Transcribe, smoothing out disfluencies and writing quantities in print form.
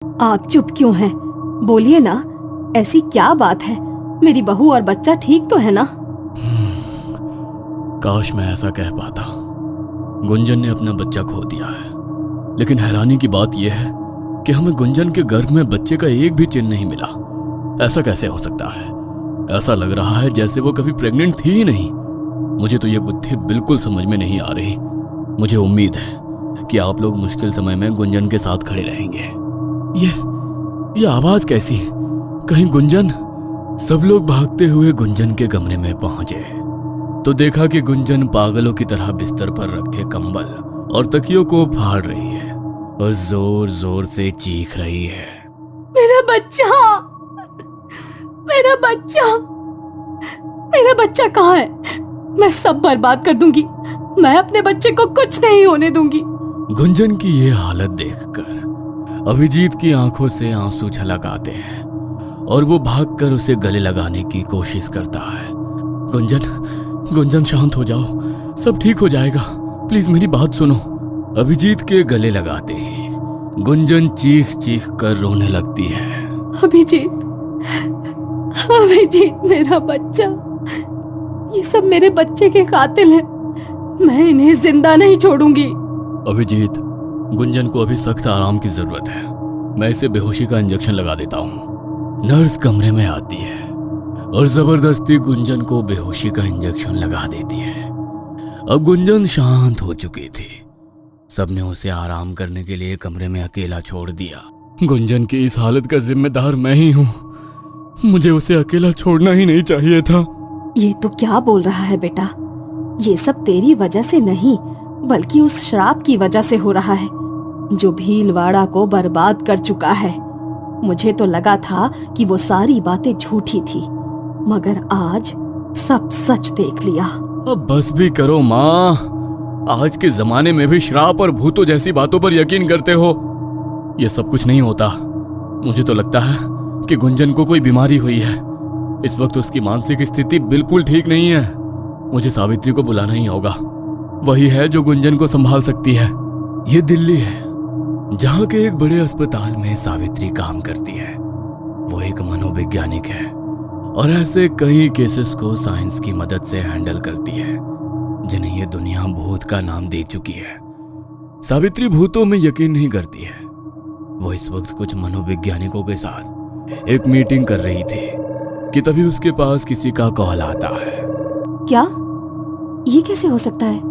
आप चुप क्यों हैं? बोलिए ना, ऐसी क्या बात है? मेरी बहू और बच्चा ठीक तो है ना? काश मैं ऐसा कह पाता। गुंजन ने अपना बच्चा खो दिया है, लेकिन हैरानी की बात यह है कि हमें गुंजन के गर्भ में बच्चे का एक भी चिन्ह नहीं मिला। ऐसा कैसे हो सकता है? ऐसा लग रहा है जैसे वो कभी प्रेग्नेंट थी ही नहीं। मुझे तो ये बुद्धि बिल्कुल समझ में नहीं आ रही। मुझे उम्मीद है कि आप लोग मुश्किल समय में गुंजन के साथ खड़े रहेंगे। ये आवाज कैसी? कहीं गुंजन? सब लोग भागते हुए गुंजन के कमरे में पहुंचे तो देखा कि गुंजन पागलों की तरह बिस्तर पर रखे कंबल और तकियों को फाड़ रही है और जोर जोर से चीख रही है। मेरा बच्चा, मेरा बच्चा, मेरा बच्चा कहाँ है? मैं सब बर्बाद कर दूंगी। मैं अपने बच्चे को कुछ नहीं होने दूंगी। गुंजन की ये हालत देखकर अभिजीत की आंखों से आंसू छलक आते हैं और वो भागकर उसे गले लगाने की कोशिश करता है। गुंजन शांत हो जाओ, सब ठीक हो जाएगा, प्लीज मेरी बात सुनो। अभिजीत के गले लगाते ही गुंजन चीख चीख कर रोने लगती है। अभिजीत, अभिजीत, मेरा बच्चा, ये सब मेरे बच्चे के कातिल हैं। मैं इन्हें जिंदा नहीं छोड़ूंगी। अभिजीत, गुंजन को अभी सख्त आराम की जरूरत है। मैं इसे बेहोशी का इंजेक्शन लगा देता हूँ। नर्स कमरे में आती है और जबरदस्ती गुंजन को बेहोशी का इंजेक्शन लगा देती है। अब गुंजन शांत हो चुकी थी। सबने उसे आराम करने के लिए कमरे में अकेला छोड़ दिया। गुंजन की इस हालत का जिम्मेदार मैं ही हूँ। मुझे उसे अकेला छोड़ना ही नहीं चाहिए था। ये तो क्या बोल रहा है बेटा? ये सब तेरी वजह से नहीं, बल्कि उस श्राप की वजह से हो रहा है जो भीलवाड़ा को बर्बाद कर चुका है। मुझे तो लगा था कि वो सारी बातें झूठी थी, मगर आज सब सच देख लिया। अब बस भी करो माँ। आज के जमाने में भी श्राप और भूतों जैसी बातों पर यकीन करते हो? ये सब कुछ नहीं होता। मुझे तो लगता है कि गुंजन को कोई बीमारी हुई है। इस वक्त उसकी मानसिक स्थिति बिल्कुल ठीक नहीं है। मुझे सावित्री को बुलाना ही होगा। वही है जो गुंजन को संभाल सकती है। ये दिल्ली है, जहाँ के एक बड़े अस्पताल में सावित्री काम करती है। वो एक मनोवैज्ञानिक है और ऐसे कई केसेस को साइंस की मदद से हैंडल करती है जिन्हें ये दुनिया भूत का नाम दे चुकी है। सावित्री भूतों में यकीन नहीं करती है। वो इस वक्त कुछ मनोवैज्ञानिकों के साथ एक मीटिंग कर रही थी कि तभी उसके पास किसी का कॉल आता है। क्या? ये कैसे हो सकता है?